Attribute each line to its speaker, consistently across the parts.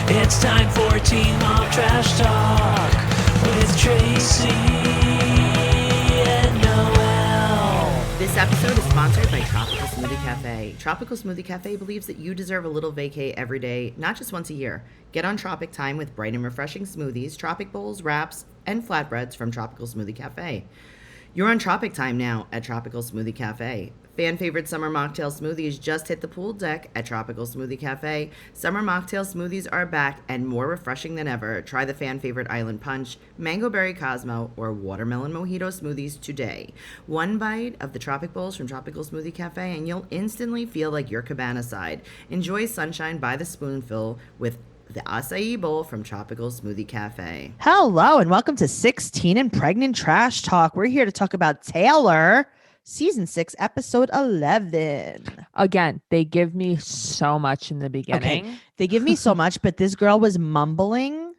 Speaker 1: It's time for Teen Mom Trash Talk with Tracey and Noelle.
Speaker 2: This episode is sponsored by Tropical Smoothie Cafe. Tropical Smoothie Cafe believes that you deserve a little vacay every day, not just once a year. Get on Tropic time with bright and refreshing smoothies, Tropic bowls, wraps, and flatbreads from Tropical Smoothie Cafe. You're on Tropic time now at Tropical Smoothie Cafe. Fan favorite summer mocktail smoothies just hit the pool deck at Tropical Smoothie Cafe. Summer mocktail smoothies are back and more refreshing than ever. Try the fan favorite Island Punch, Mango Berry Cosmo, or Watermelon Mojito smoothies today. One bite of the Tropic Bowls from Tropical Smoothie Cafe and you'll instantly feel like you're cabana side. Enjoy sunshine by the spoonful with the acai bowl from Tropical Smoothie Cafe. Hello and welcome to 16 and Pregnant Trash Talk. We're here to talk about Taylor, Season 6, Episode 11.
Speaker 3: Again, they give me so much in the beginning.
Speaker 2: Okay, they give me so much, but this girl was mumbling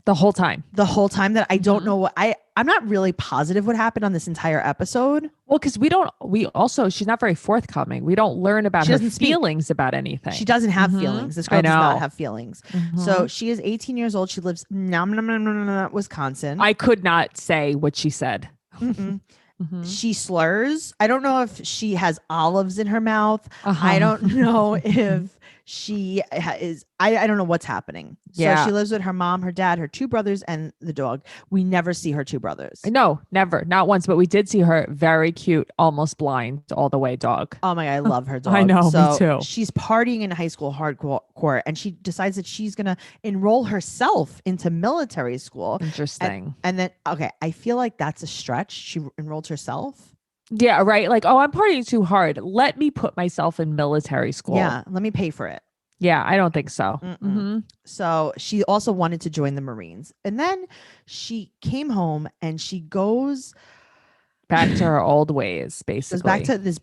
Speaker 3: The whole time
Speaker 2: that I don't know what I'm not really positive what happened on this entire episode.
Speaker 3: Well, because she's not very forthcoming. We don't learn about her feelings about anything.
Speaker 2: She doesn't have feelings. This girl does not have feelings. So she is 18 years old. She lives in Wisconsin.
Speaker 3: I could not say what she said.
Speaker 2: She slurs. I don't know if she has olives in her mouth. I don't know if she is. I don't know what's happening. So she lives with her mom, her dad, her two brothers, and the dog. We never see her two brothers.
Speaker 3: No, never. Not once. But we did see her very cute, almost blind all the way dog.
Speaker 2: Oh my God, I love her dog.
Speaker 3: I know, me too.
Speaker 2: She's partying in high school hardcore, and she decides that she's going to enroll herself into military school.
Speaker 3: Interesting.
Speaker 2: And then, okay, I feel like that's a stretch. She enrolled herself.
Speaker 3: Yeah, right. Like, I'm partying too hard. Let me put myself in military school.
Speaker 2: Yeah, let me pay for it.
Speaker 3: Yeah, I don't think so.
Speaker 2: So she also wanted to join the Marines. And then she came home and she goes
Speaker 3: back to her old ways, basically.
Speaker 2: Goes back to this,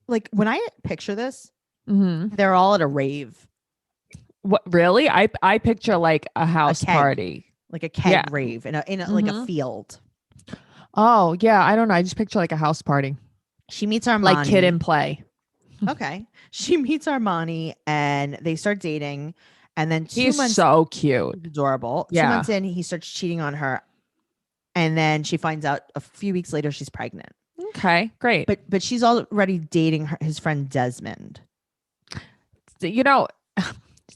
Speaker 2: like when I picture this, they're all at a rave.
Speaker 3: What, really? I picture like a house party.
Speaker 2: Like a keg rave in a like a field.
Speaker 3: Oh, yeah. I don't know. I just picture like a house party.
Speaker 2: She meets Armani.
Speaker 3: Like Kid and Play.
Speaker 2: Okay. She meets Armani and they start dating. And then
Speaker 3: he's so cute.
Speaker 2: Adorable.
Speaker 3: Yeah.
Speaker 2: 2 months in, he starts cheating on her. And then she finds out a few weeks later she's pregnant.
Speaker 3: Okay, great.
Speaker 2: But she's already dating his friend Desmond.
Speaker 3: You know,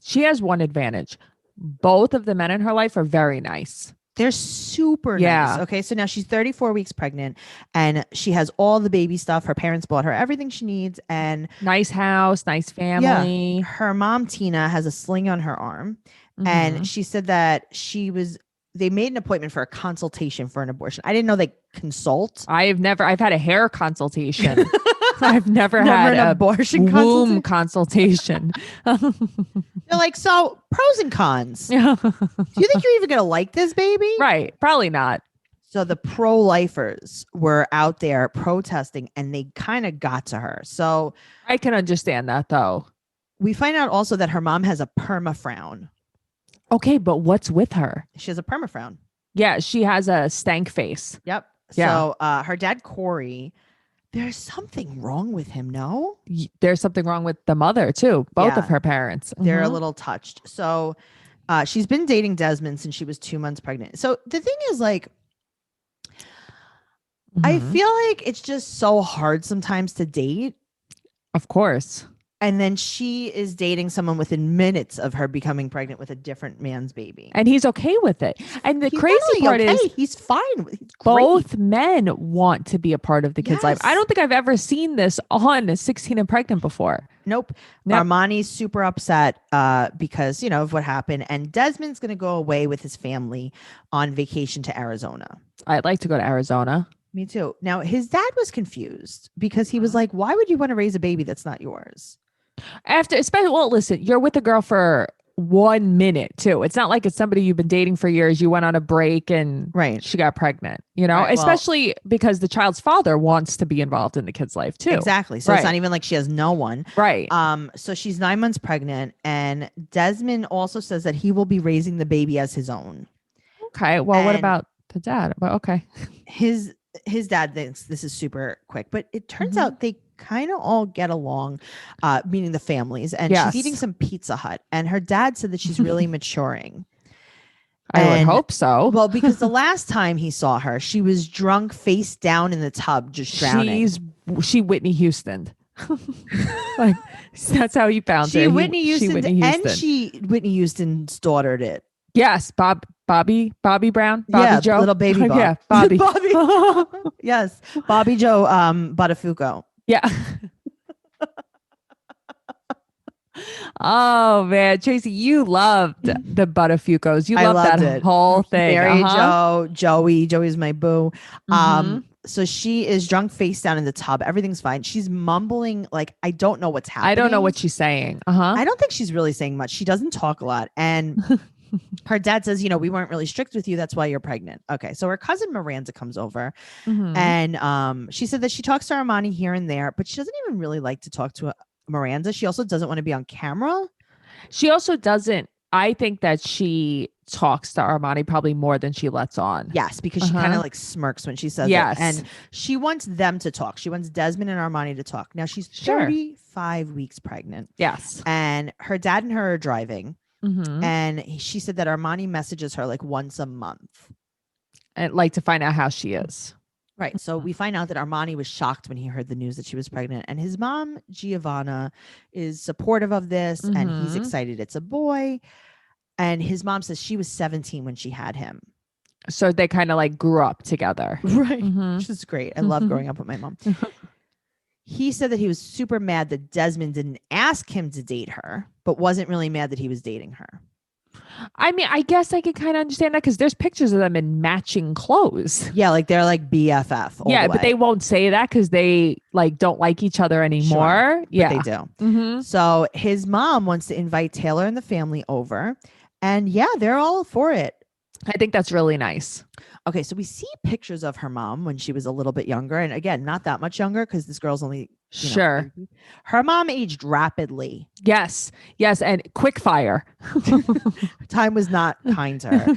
Speaker 3: she has one advantage. Both of the men in her life are very nice.
Speaker 2: They're super nice. Okay. So now she's 34 weeks pregnant and she has all the baby stuff. Her parents bought her everything she needs and
Speaker 3: nice house, nice family.
Speaker 2: Yeah. Her mom, Tina, has a sling on her arm. And she said that they made an appointment for a consultation for an abortion. I didn't know they consult.
Speaker 3: I've had a hair consultation. I've never had
Speaker 2: an abortion
Speaker 3: womb consultation.
Speaker 2: They're like, so pros and cons. Do you think you're even going to like this baby?
Speaker 3: Right. Probably not.
Speaker 2: So the pro-lifers were out there protesting and they kind of got to her. So
Speaker 3: I can understand that though.
Speaker 2: We find out also that her mom has a perma-frown.
Speaker 3: Okay. But what's with her?
Speaker 2: She has a perma-frown.
Speaker 3: Yeah. She has a stank face.
Speaker 2: Yep.
Speaker 3: Yeah.
Speaker 2: So her dad, Corey, there's something wrong with him, no?
Speaker 3: There's something wrong with the mother too. Both of her parents.
Speaker 2: They're a little touched. So she's been dating Desmond since she was 2 months pregnant. So the thing is like, I feel like it's just so hard sometimes to date.
Speaker 3: Of course.
Speaker 2: And then she is dating someone within minutes of her becoming pregnant with a different man's baby.
Speaker 3: And he's okay with it. And the crazy part is
Speaker 2: he's fine. He's
Speaker 3: both men want to be a part of the kid's life. I don't think I've ever seen this on 16 and Pregnant before.
Speaker 2: Nope. Armani's super upset because, of what happened. And Desmond's going to go away with his family on vacation to Arizona.
Speaker 3: I'd like to go to Arizona.
Speaker 2: Me too. Now, his dad was confused because he was like, why would you want to raise a baby that's not yours?
Speaker 3: Listen, you're with a girl for 1 minute too. It's not like it's somebody you've been dating for years. You went on a break and she got pregnant, especially because the child's father wants to be involved in the kid's life too.
Speaker 2: Exactly. So it's not even like she has no one.
Speaker 3: Right.
Speaker 2: So she's 9 months pregnant and Desmond also says that he will be raising the baby as his own.
Speaker 3: Okay. Well, what about the dad? But okay.
Speaker 2: His dad thinks this is super quick, but it turns out they
Speaker 4: kind of all get along, meaning the families. And
Speaker 3: Yes.
Speaker 4: she's eating some Pizza Hut. And her dad said that she's really maturing.
Speaker 3: I would hope so.
Speaker 4: Well, because the last time he saw her, she was drunk, face down in the tub, just drowning.
Speaker 3: She Whitney Houston. Like, that's how he found her.
Speaker 4: Whitney Houston, and she Whitney Houston's daughtered it.
Speaker 3: Yes, Bobby Brown, Bobby Joe,
Speaker 4: little baby Bob.
Speaker 3: Yeah, Bobby.
Speaker 4: Yes, Bobby Joe Buttafuoco.
Speaker 3: Yeah. Oh man, Tracey, you loved the Buttafuocos. You loved that whole thing.
Speaker 4: Mary Joey's my boo. So she is drunk, face down in the tub. Everything's fine. She's mumbling like, I don't know what's happening.
Speaker 3: I don't know what she's saying.
Speaker 4: I don't think she's really saying much. She doesn't talk a lot. And her dad says, we weren't really strict with you. That's why you're pregnant. Okay. So her cousin Miranda comes over and she said that she talks to Armani here and there, but she doesn't even really like to talk to Miranda. She also doesn't want to be on camera.
Speaker 3: She also doesn't. I think that she talks to Armani probably more than she lets on.
Speaker 4: Yes, because she kind of like smirks when she says it. And she wants them to talk. She wants Desmond and Armani to talk. Now she's 35 weeks pregnant.
Speaker 3: Yes.
Speaker 4: And her dad and her are driving. And she said that Armani messages her like once a month.
Speaker 3: And like to find out how she is.
Speaker 4: Right. So we find out that Armani was shocked when he heard the news that she was pregnant. And his mom, Giovanna, is supportive of this. And he's excited it's a boy. And his mom says she was 17 when she had him.
Speaker 3: So they kind of like grew up together.
Speaker 4: Right. Which is great. I love growing up with my mom. He said that he was super mad that Desmond didn't ask him to date her, but wasn't really mad that he was dating her.
Speaker 3: I mean, I guess I could kind of understand that because there's pictures of them in matching clothes.
Speaker 4: Yeah, like they're like BFF.
Speaker 3: Yeah, but they won't say that because they like don't like each other anymore. Yeah,
Speaker 4: they do. So his mom wants to invite Taylor and the family over. And yeah, they're all for it.
Speaker 3: I think that's really nice.
Speaker 4: Okay, so we see pictures of her mom when she was a little bit younger. And again, not that much younger because this girl's only,
Speaker 3: sure.
Speaker 4: Her mom aged rapidly.
Speaker 3: Yes. And quick fire.
Speaker 4: Time was not kind to her.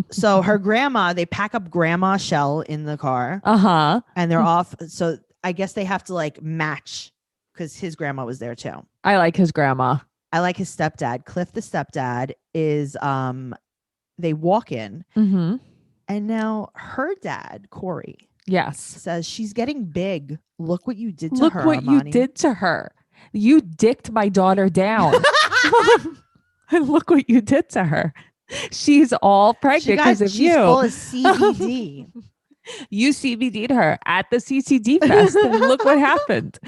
Speaker 4: So her grandma, they pack up grandma Shell in the car. And they're off. So I guess they have to like match because his grandma was there too.
Speaker 3: I like his grandma.
Speaker 4: I like his stepdad. Cliff, the stepdad, is they walk in. And now her dad, Corey, says she's getting big. Look what you did to her.
Speaker 3: Look what you did to her. You dicked my daughter down. And look what you did to her. She's all pregnant because of you.
Speaker 4: She's full of CBD.
Speaker 3: You CBD'd her at the CCD fest. And look what happened.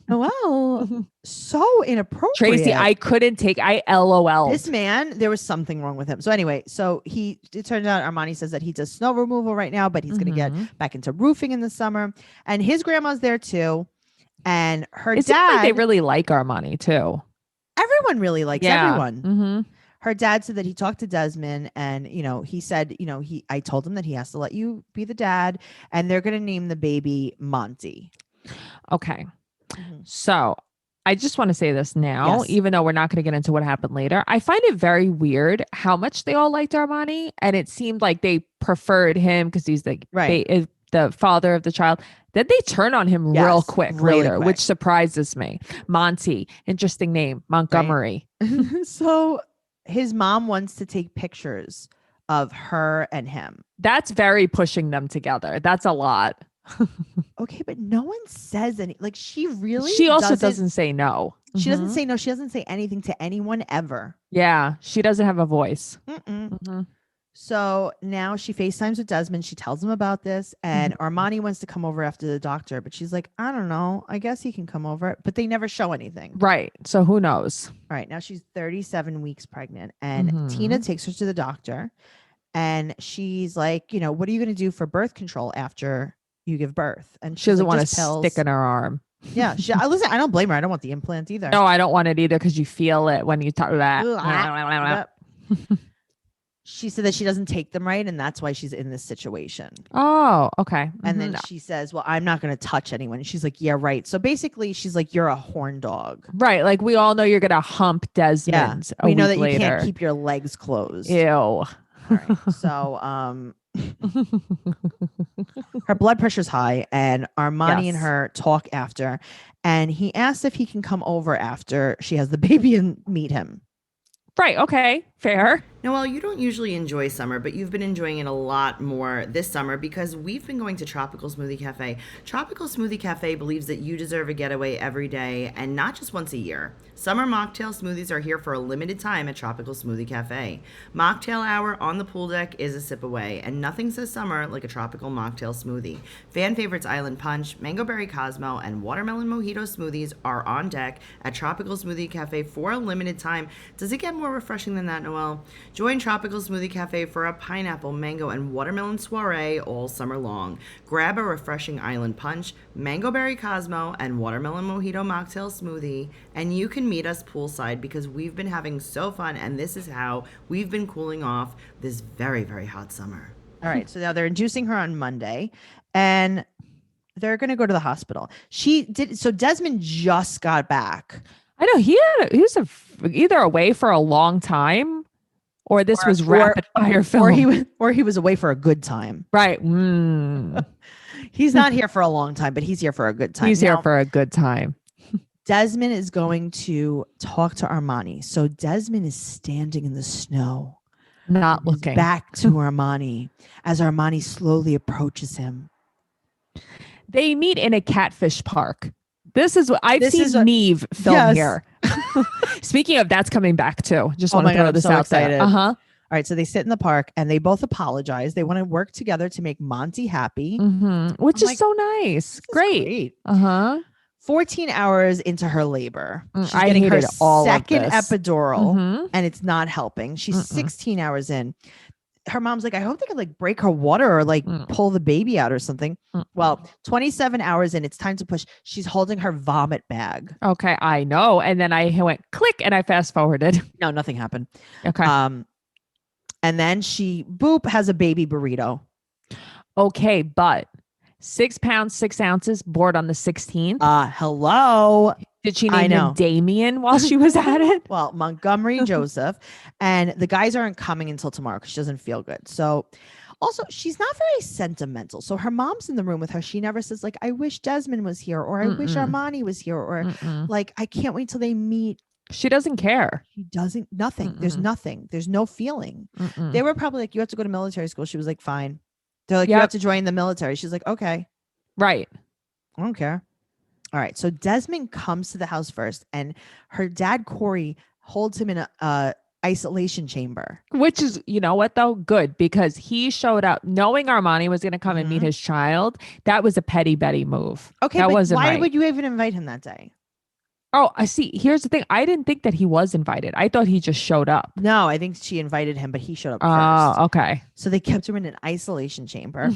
Speaker 4: Well, so inappropriate.
Speaker 3: Tracey, I couldn't take, I LOL.
Speaker 4: This man, there was something wrong with him. So anyway, it turns out Armani says that he does snow removal right now, but he's going to get back into roofing in the summer. And his grandma's there too. And her dad. It seems like
Speaker 3: they really like Armani too.
Speaker 4: Everyone really likes everyone. Her dad said that he talked to Desmond and, he said, I told him that he has to let you be the dad and they're going to name the baby Monty.
Speaker 3: Okay. So I just want to say this now, even though we're not going to get into what happened later. I find it very weird how much they all liked Armani. And it seemed like they preferred him because he's the father of the child. Then they turn on him real quick later, which surprises me. Monty, interesting name. Montgomery.
Speaker 4: Right. So his mom wants to take pictures of her and him.
Speaker 3: That's very pushing them together. That's a lot.
Speaker 4: Okay, but no one says any. Like she
Speaker 3: also doesn't say no.
Speaker 4: She doesn't say no. She doesn't say anything to anyone ever.
Speaker 3: Yeah, she doesn't have a voice.
Speaker 4: So now she FaceTimes with Desmond. She tells him about this, and Armani wants to come over after the doctor, but she's like, I don't know. I guess he can come over, but they never show anything.
Speaker 3: Right. So who knows?
Speaker 4: All right. Now she's 37 weeks pregnant, and Tina takes her to the doctor, and she's like, what are you going to do for birth control after you give birth? And
Speaker 3: she doesn't want to stick in her arm.
Speaker 4: Yeah. Listen, I don't blame her. I don't want the implant either.
Speaker 3: No, I don't want it either because you feel it when you talk that.
Speaker 4: She said that she doesn't take them right, and that's why she's in this situation.
Speaker 3: Oh, okay.
Speaker 4: And then she says, well, I'm not going to touch anyone. And she's like, yeah, right. So basically, she's like, you're a horn dog.
Speaker 3: Right. Like, we all know you're going to hump Desmond.
Speaker 4: Yeah. We know that you can't keep your legs closed.
Speaker 3: Ew.
Speaker 4: All right. So Her blood pressure's high, and Armani and
Speaker 3: Yes.
Speaker 4: her talk after, and he asks if he can come over after she has the baby and meet him.
Speaker 3: Right. Okay. Fair.
Speaker 2: Noelle, you don't usually enjoy summer, but you've been enjoying it a lot more this summer because we've been going to Tropical Smoothie Cafe. Tropical Smoothie Cafe believes that you deserve a getaway every day and not just once a year. Summer mocktail smoothies are here for a limited time at Tropical Smoothie Cafe. Mocktail hour on the pool deck is a sip away, and nothing says summer like a tropical mocktail smoothie. Fan favorites Island Punch, Mango Berry Cosmo, and Watermelon Mojito smoothies are on deck at Tropical Smoothie Cafe for a limited time. Does it get more refreshing than that, Noelle? Join Tropical Smoothie Cafe for a pineapple, mango, and watermelon soiree all summer long. Grab a refreshing Island Punch, Mango Berry Cosmo, and Watermelon Mojito mocktail smoothie, and you can meet us poolside because we've been having so fun, and this is how we've been cooling off this very, very hot summer.
Speaker 4: All right, so now they're inducing her on Monday, and they're going to go to the hospital. So Desmond just got back.
Speaker 3: I know he was either away for a long time, or this was rapid fire film,
Speaker 4: or he was away for a good time.
Speaker 3: Right.
Speaker 4: He's not here for a long time, but he's here for a good time.
Speaker 3: He's here for a good time.
Speaker 4: Desmond is going to talk to Armani. So Desmond is standing in the snow,
Speaker 3: not looking
Speaker 4: back to Armani as Armani slowly approaches him.
Speaker 3: They meet in a catfish park. This is what I've seen Neve film here. Speaking of, that's coming back too. Just want to throw this out there.
Speaker 4: All right, so they sit in the park and they both apologize. They want to work together to make Monty happy,
Speaker 3: which is so nice. Great.
Speaker 4: 14 hours into her labor, she's
Speaker 3: I
Speaker 4: getting her
Speaker 3: hated all
Speaker 4: second
Speaker 3: of this.
Speaker 4: epidural, and it's not helping. She's 16 hours in. Her mom's like, I hope they could like break her water or like pull the baby out or something. Well, 27 hours in, it's time to push. She's holding her vomit bag.
Speaker 3: Okay, I know. And then I went click and I fast forwarded.
Speaker 4: No, nothing happened.
Speaker 3: Okay.
Speaker 4: And then she has a baby burrito.
Speaker 3: Okay, but 6 pounds, 6 ounces, bored on the 16th.
Speaker 4: Hello.
Speaker 3: Did she name him Damien while she was at it?
Speaker 4: Well, Montgomery Joseph. And the guys aren't coming until tomorrow because she doesn't feel good. So also, she's not very sentimental. So her mom's in the room with her. She never says like, I wish Desmond was here, or I wish Armani was here, or like, I can't wait till they meet.
Speaker 3: She doesn't care.
Speaker 4: She doesn't. Nothing. There's nothing. There's no feeling. They were probably like, you have to go to military school. She was like, fine. They're like, you have to join the military. She's like, okay.
Speaker 3: Right.
Speaker 4: I don't care. All right. So Desmond comes to the house first, and her dad, Corey, holds him in a isolation chamber.
Speaker 3: Which is, you know what, though? Good, because he showed up knowing Armani was going to come and meet his child. That was a petty Betty move.
Speaker 4: Okay.
Speaker 3: That
Speaker 4: but
Speaker 3: wasn't
Speaker 4: why
Speaker 3: right.
Speaker 4: would you even invite him that day?
Speaker 3: Oh, I see. Here's the thing. I didn't think that he was invited. I thought he just showed up.
Speaker 4: No, I think she invited him, but he showed up
Speaker 3: first.
Speaker 4: Oh,
Speaker 3: okay.
Speaker 4: So they kept him in an isolation chamber,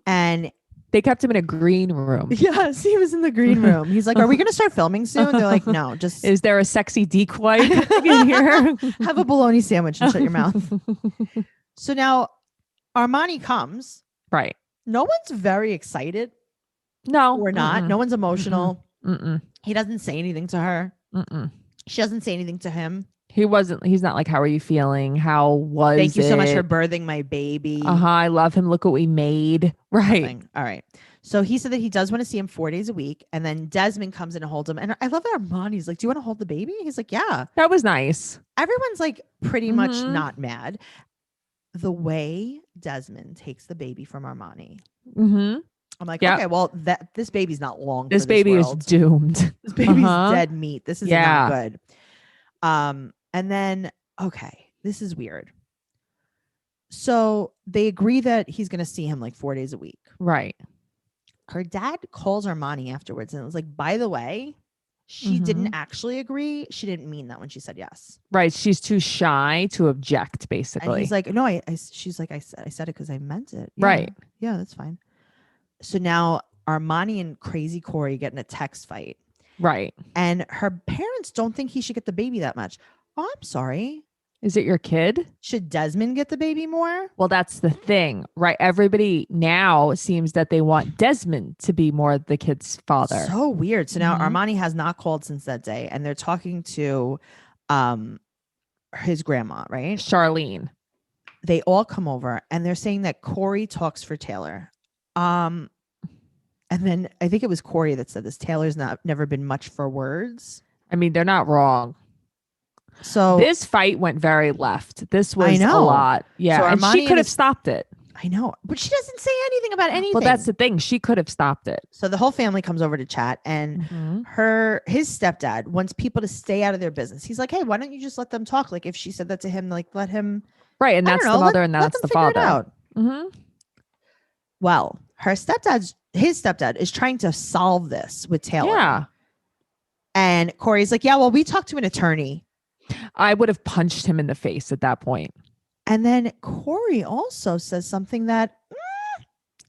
Speaker 4: and
Speaker 3: they kept him in a green room.
Speaker 4: Yes, he was in the green room. He's like, are we going to start filming soon? They're like, no, just.
Speaker 3: Is there a sexy decoy in here?
Speaker 4: Have a bologna sandwich and shut your mouth. So now Armani comes.
Speaker 3: Right.
Speaker 4: No one's very excited.
Speaker 3: No.
Speaker 4: We're not. No one's emotional. He doesn't say anything to her. She doesn't say anything to him.
Speaker 3: He's not like, how are you feeling? How was
Speaker 4: Thank you
Speaker 3: it?
Speaker 4: so much for birthing my baby.
Speaker 3: I love him. Look what we made. Right.
Speaker 4: Nothing. All right. So he said that he does want to see him 4 days a week. And then Desmond comes in and holds him. And I love that Armani's like, do you want to hold the baby? He's like, yeah.
Speaker 3: That was nice.
Speaker 4: Everyone's like pretty much not mad. The way Desmond takes the baby from Armani. I'm like, okay, well, this baby's not long.
Speaker 3: This baby is doomed.
Speaker 4: This baby's dead meat. This is not good. And then, okay, this is weird. So they agree that he's going to see him like 4 days a week.
Speaker 3: Right.
Speaker 4: Her dad calls Armani afterwards and it was like, by the way, she didn't actually agree. She didn't mean that when she said yes.
Speaker 3: Right. She's too shy to object, basically.
Speaker 4: And he's like, no, she's like, I said it because I meant it. Yeah,
Speaker 3: right.
Speaker 4: Yeah, that's fine. So now Armani and Crazy Corey get in a text fight.
Speaker 3: Right.
Speaker 4: And her parents don't think he should get the baby that much. Oh, I'm sorry.
Speaker 3: Is it your kid?
Speaker 4: Should Desmond get the baby more?
Speaker 3: Well, that's the thing, right? Everybody now seems that they want Desmond to be more the kid's father.
Speaker 4: So weird. So now Armani has not called since that day, and they're talking to his grandma, right?
Speaker 3: Charlene.
Speaker 4: they all come over and they're saying that Corey talks for Taylor. And then I think it was Corey that said this. Taylor's never been much for words.
Speaker 3: I mean, they're not wrong.
Speaker 4: So
Speaker 3: this fight went very left. This was a lot. Yeah.
Speaker 4: So
Speaker 3: and she could have stopped it.
Speaker 4: I know, but she doesn't say anything about anything.
Speaker 3: Well, that's the thing. She could have stopped it.
Speaker 4: So the whole family comes over to chat, and his stepdad wants people to stay out of their business. He's like, hey, why don't you just let them talk? Like if she said that to him, like let him.
Speaker 3: Right. And that's the mother and that's the father.
Speaker 4: Well, his stepdad is trying to solve this with Taylor.
Speaker 3: Yeah.
Speaker 4: And Corey's like, yeah, well, we talked to an attorney.
Speaker 3: I would have punched him in the face at that point.
Speaker 4: And then Corey also says something that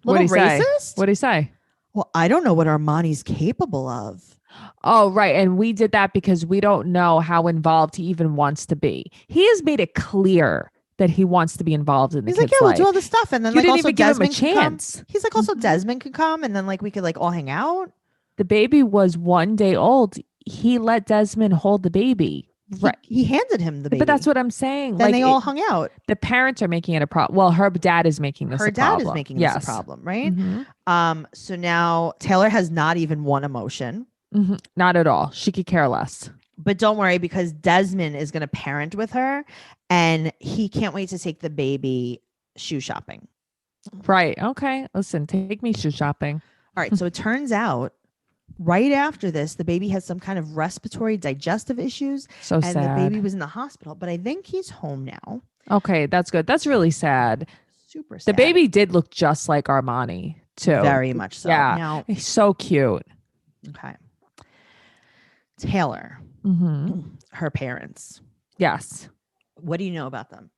Speaker 3: little
Speaker 4: racist.
Speaker 3: What did he say?
Speaker 4: Well, I don't know what Armani's capable of.
Speaker 3: Oh, right. And we did that because we don't know how involved he even wants to be. He has made it clear that he wants to be involved in the
Speaker 4: He's
Speaker 3: kid's
Speaker 4: like, yeah,
Speaker 3: life.
Speaker 4: we'll do all this stuff. And then
Speaker 3: you
Speaker 4: like
Speaker 3: didn't
Speaker 4: also
Speaker 3: even give
Speaker 4: Desmond
Speaker 3: him a chance.
Speaker 4: He's like, also Desmond could come and then like we could like all hang out.
Speaker 3: The baby was 1 day old. He let Desmond hold the baby.
Speaker 4: Right. He handed him the baby.
Speaker 3: But that's what I'm saying.
Speaker 4: Then they all hung out.
Speaker 3: The parents are making it a problem. Well, her dad is making this a problem.
Speaker 4: Her dad is making this a problem, right?
Speaker 3: Mm-hmm.
Speaker 4: So now Taylor has not even one emotion.
Speaker 3: Mm-hmm. Not at all. She could care less.
Speaker 4: But don't worry, because Desmond is going to parent with her and he can't wait to take the baby shoe shopping.
Speaker 3: Right. Okay. Listen, take me shoe shopping.
Speaker 4: All right. So it turns out right after this, the baby has some kind of respiratory digestive issues.
Speaker 3: So
Speaker 4: and
Speaker 3: sad.
Speaker 4: The baby was in the hospital, but I think he's home now.
Speaker 3: Okay. That's good. That's really sad.
Speaker 4: Super sad.
Speaker 3: The baby did look just like Armani too.
Speaker 4: Very much so.
Speaker 3: Yeah.
Speaker 4: Now,
Speaker 3: he's so cute.
Speaker 4: Okay. Taylor, her parents.
Speaker 3: Yes.
Speaker 4: What do you know about them?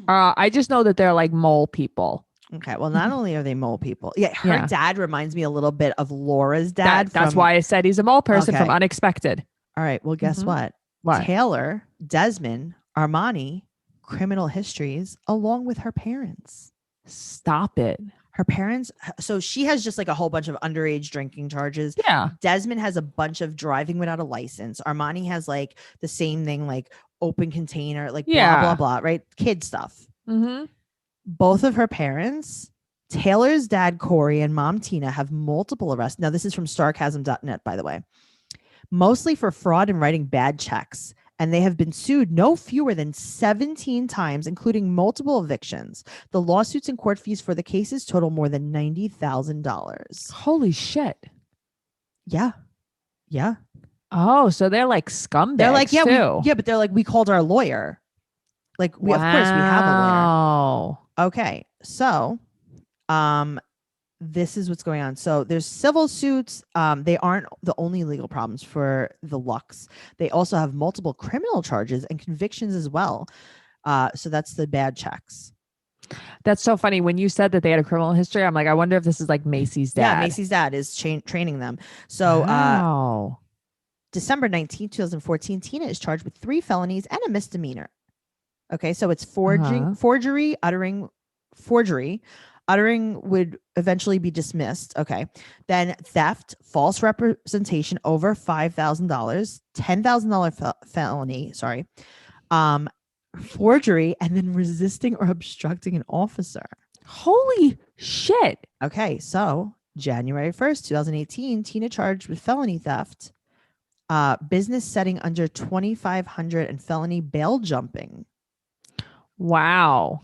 Speaker 3: I just know that they're like mole people.
Speaker 4: Okay. Well, not only are they mole people. Yeah. Her dad reminds me a little bit of Laura's dad.
Speaker 3: That's why I said he's a mole person from Unexpected.
Speaker 4: All right. Well, guess what?
Speaker 3: What?
Speaker 4: Taylor, Desmond, Armani, criminal histories, along with her parents.
Speaker 3: Stop it.
Speaker 4: Her parents. So she has just like a whole bunch of underage drinking charges.
Speaker 3: Yeah.
Speaker 4: Desmond has a bunch of driving without a license. Armani has like the same thing, like open container, like blah, blah, blah, right? Kid stuff. Both of her parents, Taylor's dad, Corey, and mom, Tina, have multiple arrests. Now, this is from sarcasm.net, by the way, mostly for fraud and writing bad checks. And they have been sued no fewer than 17 times, including multiple evictions. The lawsuits and court fees for the cases total more than $90,000.
Speaker 3: Holy shit.
Speaker 4: Yeah. Yeah.
Speaker 3: Oh, so they're like scumbags.
Speaker 4: They're like, yeah,
Speaker 3: too.
Speaker 4: but they're like, we called our lawyer. Like, of course we have a lawyer. Okay. So, this is what's going on. So there's civil suits. They aren't the only legal problems for the Lux. They also have multiple criminal charges and convictions as well. So that's the bad checks.
Speaker 3: That's so funny. When you said that they had a criminal history, I'm like, I wonder if this is like Macy's dad.
Speaker 4: Yeah, Macy's dad is training them. So December 19, 2014, Tina is charged with 3 felonies and a misdemeanor. Okay, so it's forgery, uttering would eventually be dismissed. Okay. Then theft, false representation over $5,000, $10,000 felony, forgery, and then resisting or obstructing an officer.
Speaker 3: Holy shit.
Speaker 4: Okay. So January 1st, 2018, Tina charged with felony theft, business setting under $2,500 and felony bail jumping.
Speaker 3: Wow.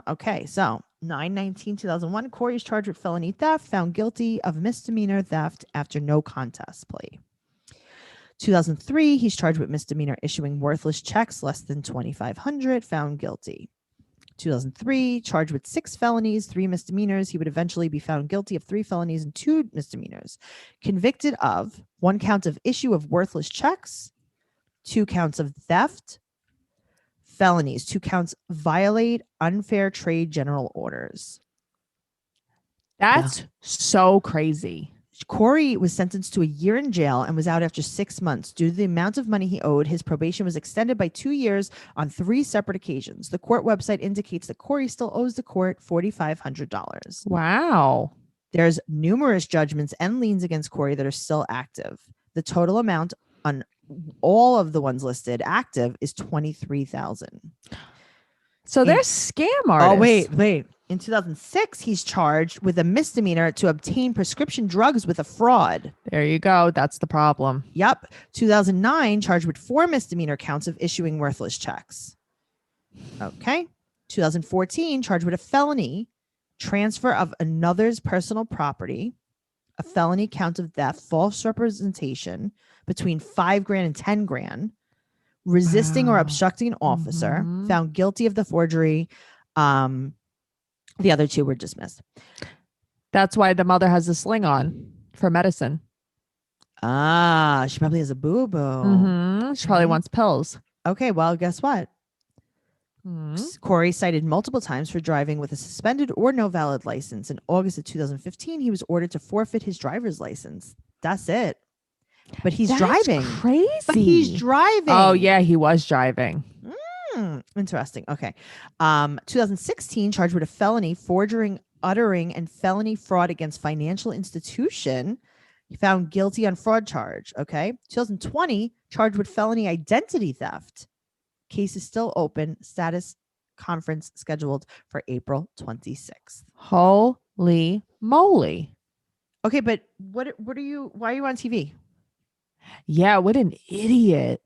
Speaker 4: Okay. So 9/19/2001, Corey is charged with felony theft, found guilty of misdemeanor theft after no contest plea. 2003, he's charged with misdemeanor issuing worthless checks less than $2,500, found guilty. 2003, charged with 6 felonies, 3 misdemeanors. He would eventually be found guilty of 3 felonies and 2 misdemeanors. Convicted of 1 count of issue of worthless checks, 2 counts of theft, felonies, 2 counts violate unfair trade general orders.
Speaker 3: That's so crazy.
Speaker 4: Corey was sentenced to a year in jail and was out after 6 months. Due to the amount of money he owed, his probation was extended by 2 years on 3 separate occasions. The court website indicates that Corey still owes the court $4,500.
Speaker 3: Wow.
Speaker 4: There's numerous judgments and liens against Corey that are still active. The total amount on all of the ones listed active is $23,000.
Speaker 3: So they're scam artists.
Speaker 4: Oh, wait. In 2006, he's charged with a misdemeanor to obtain prescription drugs with a fraud.
Speaker 3: There you go. That's the problem.
Speaker 4: Yep. 2009, charged with 4 misdemeanor counts of issuing worthless checks. Okay. 2014, charged with a felony, transfer of another's personal property, a felony count of theft, false representation between $5,000 and $10,000, resisting or obstructing an officer, found guilty of the forgery. The other 2 were dismissed.
Speaker 3: That's why the mother has a sling on for medicine.
Speaker 4: She probably has a boo-boo.
Speaker 3: She probably wants pills.
Speaker 4: Okay, well, guess what? Corey cited multiple times for driving with a suspended or no valid license. In August of 2015, he was ordered to forfeit his driver's license. That's it. But he's driving.
Speaker 3: Crazy.
Speaker 4: But he's driving.
Speaker 3: Oh, yeah, he was driving.
Speaker 4: Interesting. Okay. 2016, charged with a felony, forging, uttering, and felony fraud against financial institution. He found guilty on fraud charge. Okay. 2020, charged with felony identity theft. Case is still open. Status conference scheduled for April 26th.
Speaker 3: Holy moly.
Speaker 4: Okay, but why are you on TV?
Speaker 3: Yeah, what an idiot.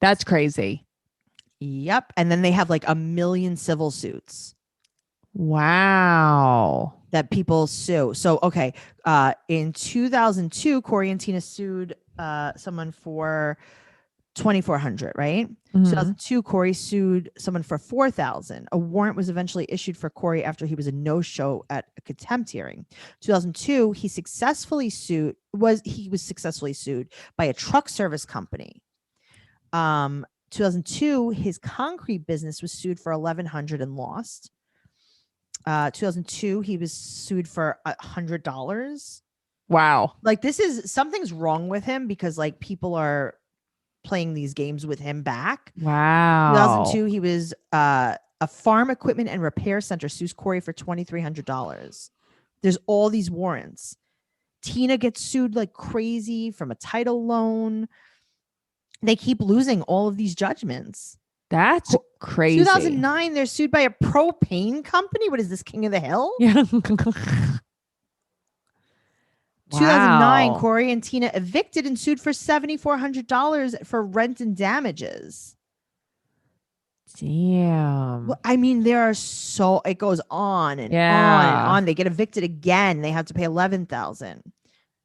Speaker 3: That's crazy.
Speaker 4: Yep. And then they have like 1 million civil suits.
Speaker 3: Wow.
Speaker 4: That people sue. So, okay. In 2002, Corey and Tina sued someone for $2,400, right? 2002, Corey sued someone for $4,000. A warrant was eventually issued for Corey after he was a no-show at a contempt hearing. 2002, he was successfully sued by a truck service company. 2002, his concrete business was sued for $1,100 and lost. 2002, he was sued for $100.
Speaker 3: Wow.
Speaker 4: Like something's wrong with him because like people are playing these games with him back.
Speaker 3: Wow.
Speaker 4: 2002, he was a farm equipment and repair center sues Corey for $2,300. There's all these warrants. Tina gets sued like crazy from a title loan. They keep losing all of these judgments.
Speaker 3: That's crazy.
Speaker 4: 2009, they're sued by a propane company. What is this, King of the Hill?
Speaker 3: Yeah.
Speaker 4: 2009,
Speaker 3: Wow.
Speaker 4: Corey and Tina evicted and sued for $7,400 for rent and damages.
Speaker 3: Damn.
Speaker 4: Well, I mean, it goes on and on and on. They get evicted again. They have to pay $11,000.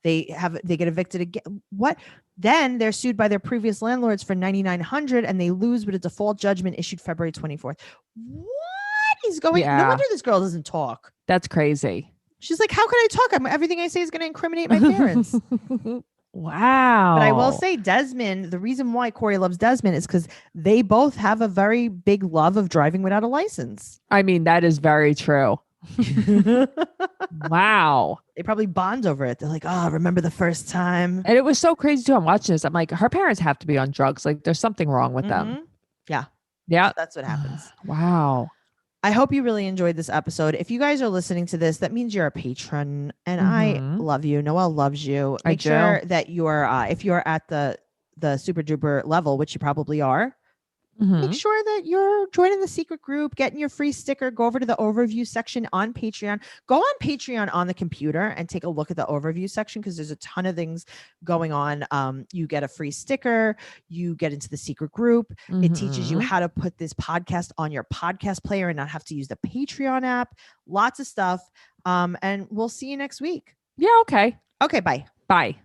Speaker 4: They get evicted again. What? Then they're sued by their previous landlords for $9,900 and they lose with a default judgment issued February 24th. What is going on? No wonder this girl doesn't talk.
Speaker 3: That's crazy.
Speaker 4: She's like, how can I talk? Everything I say is going to incriminate my parents.
Speaker 3: Wow.
Speaker 4: But I will say Desmond, the reason why Corey loves Desmond is because they both have a very big love of driving without a license.
Speaker 3: I mean, that is very true. Wow.
Speaker 4: They probably bond over it. They're like, oh, remember the first time?
Speaker 3: And it was so crazy too. I'm watching this. I'm like, her parents have to be on drugs. Like there's something wrong with them.
Speaker 4: Yeah.
Speaker 3: Yeah.
Speaker 4: That's what happens.
Speaker 3: Wow.
Speaker 4: I hope you really enjoyed this episode. If you guys are listening to this, that means you're a patron and I love you. Noelle loves you. Make sure that you're, if you're at the super duper level, which you probably are, make sure that you're joining the secret group, getting your free sticker. Go over to the overview section on Patreon. Go on Patreon on the computer and take a look at the overview section because there's a ton of things going on. You get a free sticker. You get into the secret group. It teaches you how to put this podcast on your podcast player and not have to use the Patreon app. Lots of stuff. And we'll see you next week.
Speaker 3: Yeah. Okay.
Speaker 4: Okay. Bye.
Speaker 3: Bye.